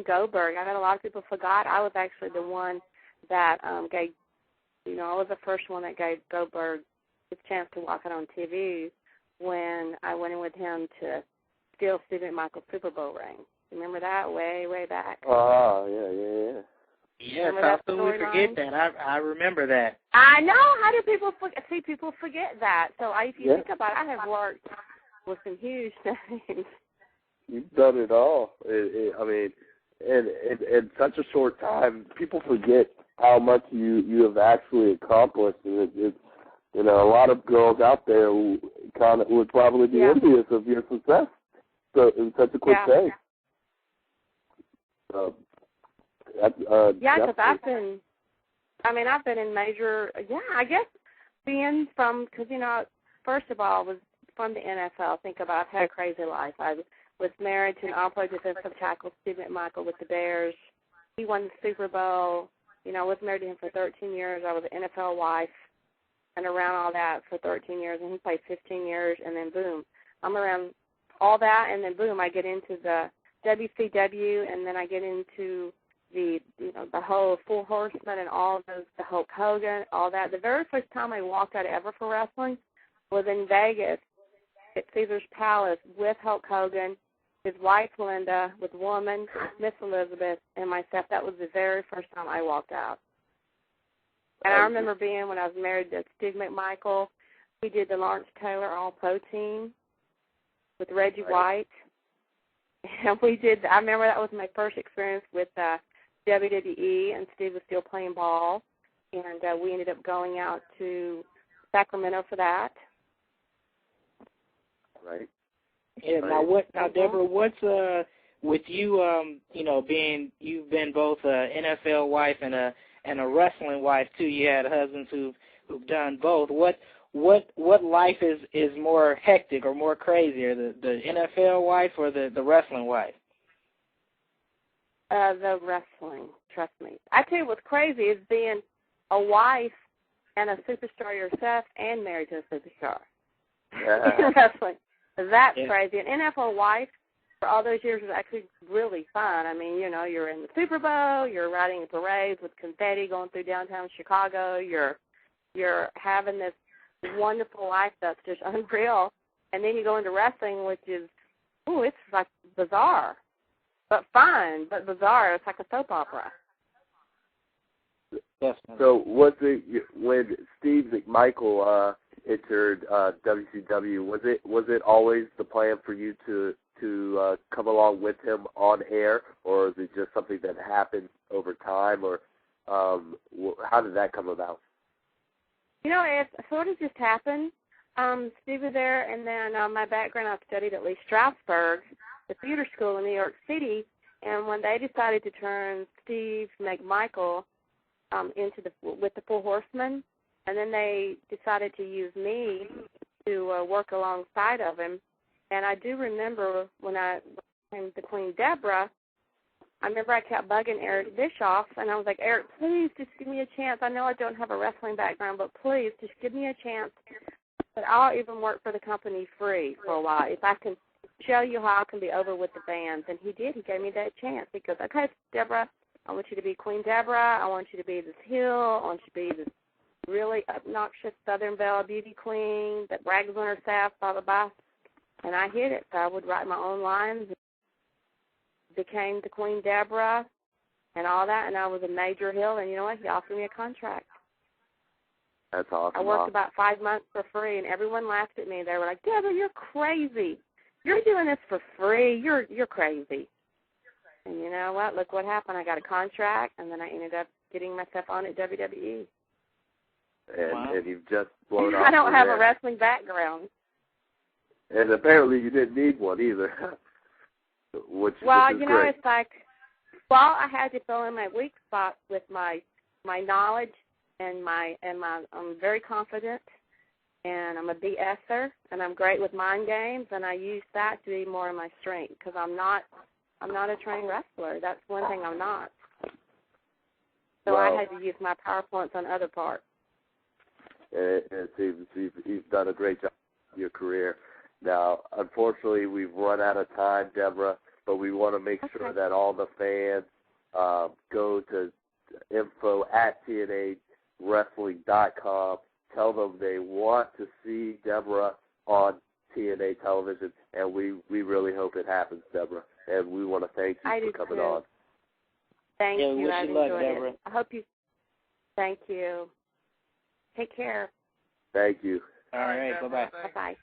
Goldberg. I bet a lot of people forgot I was actually the one that gave, I was the first one that gave Goldberg his chance to walk out on TV when I went in with him to steal Steve McMichael's Super Bowl ring. Remember that way, way back? Oh, yeah. Yes, how could we forget that? I remember that. I know. How do people forget? See, people forget that. So if you think about it, I have worked with some huge names. You've done it all. I mean, in such a short time, people forget how much you have actually accomplished. And it's a lot of girls out there who would probably be envious of your success. So in such a quick day. Because I've been in major, I guess being from, because, first of all, I was from the NFL. Think about, I had a crazy life. I was married to an all-pro defensive tackle, Steve McMichael, with the Bears. He won the Super Bowl. I was married to him for 13 years. I was an NFL wife and around all that for 13 years, and he played 15 years, and then boom, I'm around all that, and then boom, I get into the WCW, and then I get into the whole Full Horseman and all of those, the Hulk Hogan, all that. The very first time I walked out ever for wrestling was in Vegas at Caesar's Palace with Hulk Hogan, his wife Linda, with Woman, Miss Elizabeth, and myself. That was the very first time I walked out. And I remember being, when I was married to Steve McMichael, we did the Lawrence Taylor All-Pro team with Reggie White. And I remember that was my first experience with WWE, and Steve was still playing ball. And we ended up going out to Sacramento for that. Right. Yeah. Now, Debra, what's with you? Being you've been both an NFL wife and a wrestling wife too. You had husbands who've done both. What life is more hectic or more crazier, the NFL wife or the wrestling wife? The wrestling, trust me. I tell you what's crazy is being a wife and a superstar yourself and married to a superstar. In wrestling. That's crazy. An NFL wife for all those years was actually really fun. I mean, you're in the Super Bowl, you're riding parades with confetti going through downtown Chicago, you're having this wonderful life that's just unreal, and then you go into wrestling, which is, it's like bizarre, but fun, but bizarre. It's like a soap opera. So was it when Steve McMichael entered WCW? Was it always the plan for you to come along with him on air, or is it just something that happened over time, or how did that come about? It sort of just happened. Steve was there, and then my background, I studied at Lee Strasberg, the theater school in New York City, and when they decided to turn Steve McMichael with the Full Horsemen, and then they decided to use me to work alongside of him. And I do remember when I became the Queen Debra, I remember I kept bugging Eric Bischoff, and I was like, Eric, please just give me a chance. I know I don't have a wrestling background, but please just give me a chance. But I'll even work for the company free for a while if I can show you how I can be over with the fans. And he did. He gave me that chance. He goes, okay, Debra, I want you to be Queen Debra. I want you to be this heel. I want you to be this really obnoxious Southern Belle beauty queen that brags on herself, blah, blah, blah. And I hit it. So I would write my own lines, became the Queen Debra and all that, and I was a major heel, and you know what? He offered me a contract. That's awesome. I worked about 5 months for free, and everyone laughed at me. They were like, Debra, you're crazy. You're doing this for free. You're crazy. And you know what? Look what happened. I got a contract, and then I ended up getting myself on at WWE. And you've just blown off. I don't have a wrestling background. And apparently you didn't need one either. which is great. It's like, I had to fill in my weak spots with my knowledge and I'm very confident, and I'm a BSer, and I'm great with mind games, and I use that to be more of my strength because I'm not a trained wrestler. That's one thing I'm not. So I had to use my power points on other parts. And you've done a great job in your career. Now, unfortunately, we've run out of time, Debra. but we want to make sure that all the fans go to info@TNAWrestling.com. Tell them they want to see Debra on TNA television, and we really hope it happens, Debra. And we want to thank you for coming on. Thank you. Wish I've you luck, enjoyed Debra. it. I hope you. Thank you. Take care. Thank you. All right. Bye-bye. Bye-bye.